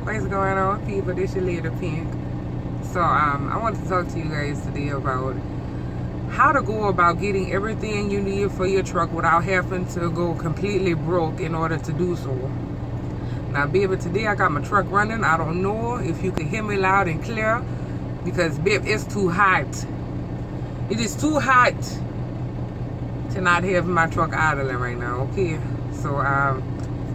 What's going on, people? This your Lady Pink. So I want to talk to you guys today about how to go about getting everything you need for your truck without having to go completely broke in order to do so. Now, baby, today I got my truck running. I don't know if you can hear me loud and clear because, babe, it's too hot. It is too hot to not have my truck idling right now, okay? So I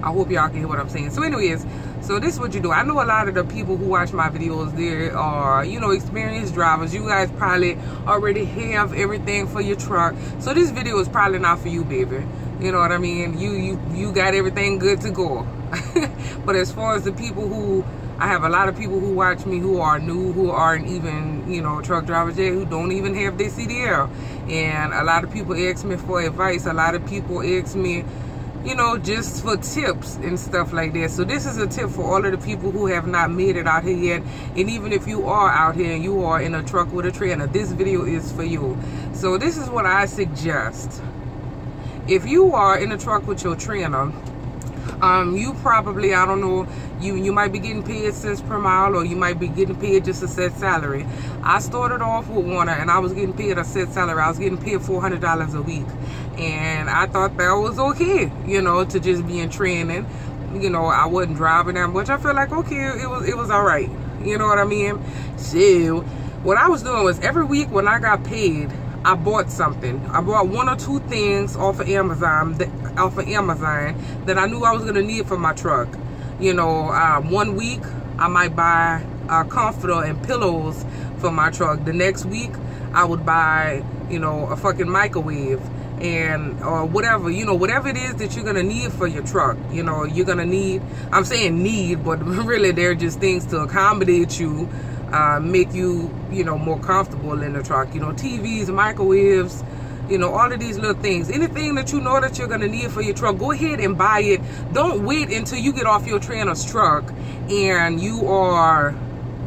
hope y'all can hear what I'm saying. So anyways, so this is what you do. I know a lot of the people who watch my videos, they are, you know, experienced drivers. You guys probably already have everything for your truck. So this video is probably not for you, baby. You know what I mean? You got everything good to go. But as far as the people who, I have a lot of people who watch me who are new, who aren't even, you know, truck drivers yet, who don't even have their CDL. And a lot of people ask me for advice. A lot of people ask me, you know, just for tips and stuff like that. So this is a tip for all of the people who have not made it out here yet. And even if you are out here and you are in a truck with a trailer, this video is for you. So this is what I suggest. If you are in a truck with your trailer, you probably, I don't know, you might be getting paid cents per mile, or you might be getting paid just a set salary. I started off with Warner and I was getting paid a set salary. I was getting paid $400 a week, and I thought that was okay, you know, to just be in training. You know, I wasn't driving that much. I felt like, okay, it was all right, you know what I mean? So what I was doing was every week when I got paid, I bought something. I bought one or two things off of Amazon that I knew I was gonna need for my truck. You know, 1 week I might buy a comforter and pillows for my truck. The next week I would buy, you know, a fucking microwave and or whatever, you know, whatever it is that you're gonna need for your truck. You know, you're gonna need, I'm saying need, but really they're just things to accommodate you, make you, you know, more comfortable in the truck. You know, TVs, microwaves, you know, all of these little things. Anything that you know that you're gonna need for your truck, go ahead and buy it. Don't wait until you get off your trailer's truck and you are,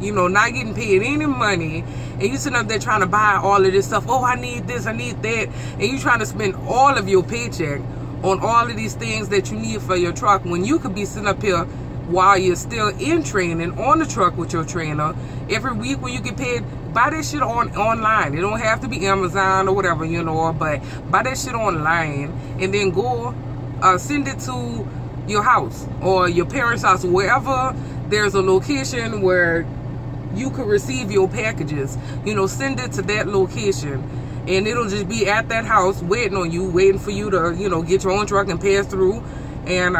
you know, not getting paid any money, and you sitting up there trying to buy all of this stuff. Oh, I need this, I need that, and you trying to spend all of your paycheck on all of these things that you need for your truck, when you could be sitting up here while you're still in training on the truck with your trainer. Every week when you get paid, buy that shit online. It don't have to be Amazon or whatever, you know, but buy that shit online and then go send it to your house or your parents' house, wherever there's a location where you could receive your packages. You know, send it to that location, and it'll just be at that house waiting on you, waiting for you to, you know, get your own truck and pass through and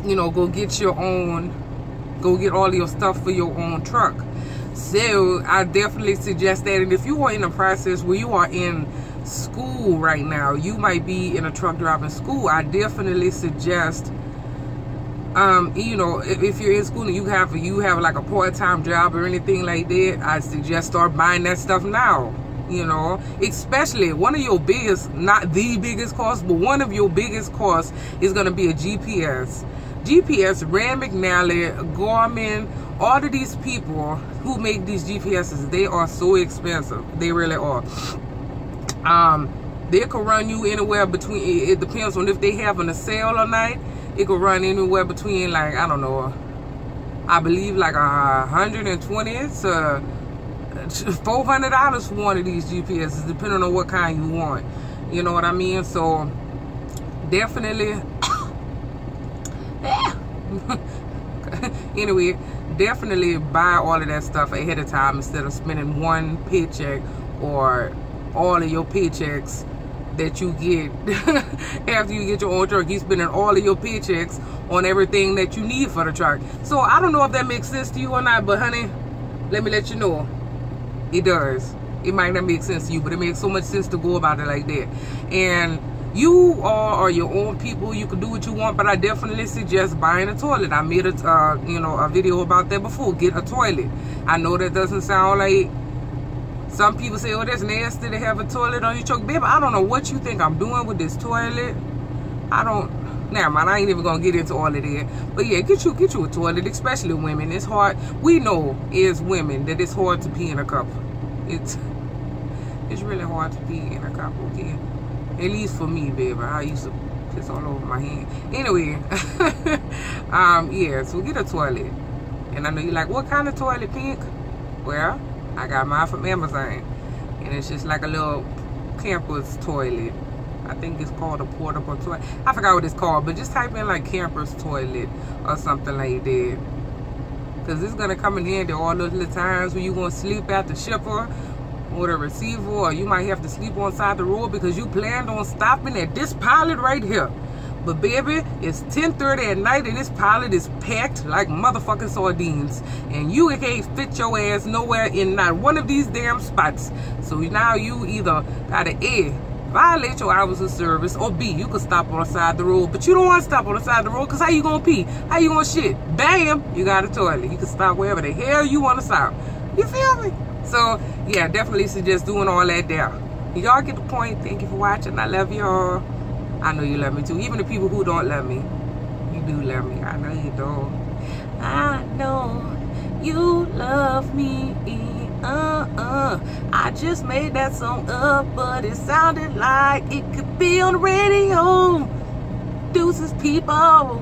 you know, go get all of your stuff for your own truck. So I definitely suggest that. And if you are in a process where you are in school right now, you might be in a truck driving school, I definitely suggest, you know, if you're in school and you have like a part-time job or anything like that, I suggest start buying that stuff now. You know, especially one of your biggest, not the biggest cost, but one of your biggest costs is going to be a GPS. GPS, Rand McNally, Garmin, all of these people who make these GPSs, they are so expensive. They really are. They could run you anywhere between, it depends on if they having a sale or not. It could run anywhere between, like, I don't know, I believe like $120 to $400 for one of these GPSs, depending on what kind you want. You know what I mean? So definitely anyway, definitely buy all of that stuff ahead of time instead of spending one paycheck or all of your paychecks that you get after you get your own truck. You spending all of your paychecks on everything that you need for the truck. So I don't know if that makes sense to you or not, but honey, let me let you know, it does. It might not make sense to you, but it makes so much sense to go about it like that. And you are your own people. You can do what you want, but I definitely suggest buying a toilet. I made a you know, a video about that before. Get a toilet. I know that doesn't sound like, some people say, oh, that's nasty to have a toilet on your truck. Babe, I don't know what you think I'm doing with this toilet. Never mind, I ain't even gonna get into all of that. But yeah, get you a toilet, especially women. It's hard. We know as women that it's hard to pee in a cup. It's really hard to pee in a cup, okay? At least for me, baby. I used to piss all over my hand. Anyway, yeah, so get a toilet. And I know you're like, what kind of toilet, Pink? Well, I got mine from Amazon. And it's just like a little camper's toilet. I think it's called a portable toilet. I forgot what it's called, but just type in like camper's toilet or something like that. Because it's going to come in handy all those little times when you're going to sleep at the shipper or the receiver, or you might have to sleep on side the road because you planned on stopping at this pilot right here. But baby, it's 10:30 at night and this pilot is packed like motherfucking sardines. And you can't fit your ass nowhere in not one of these damn spots. So now you either gotta A, violate your hours of service, or B, you can stop on the side of the road. But you don't want to stop on the side of the road because how you gonna pee? How you gonna shit? Bam! You got a toilet. You can stop wherever the hell you want to stop. You feel me? So yeah, definitely suggest doing all that there. Y'all get the point. Thank you for watching. I love y'all. I know you love me too. Even the people who don't love me, you do love me. I know you do. I know you love me. I just made that song up, but it sounded like it could be on the radio. Deuces, people.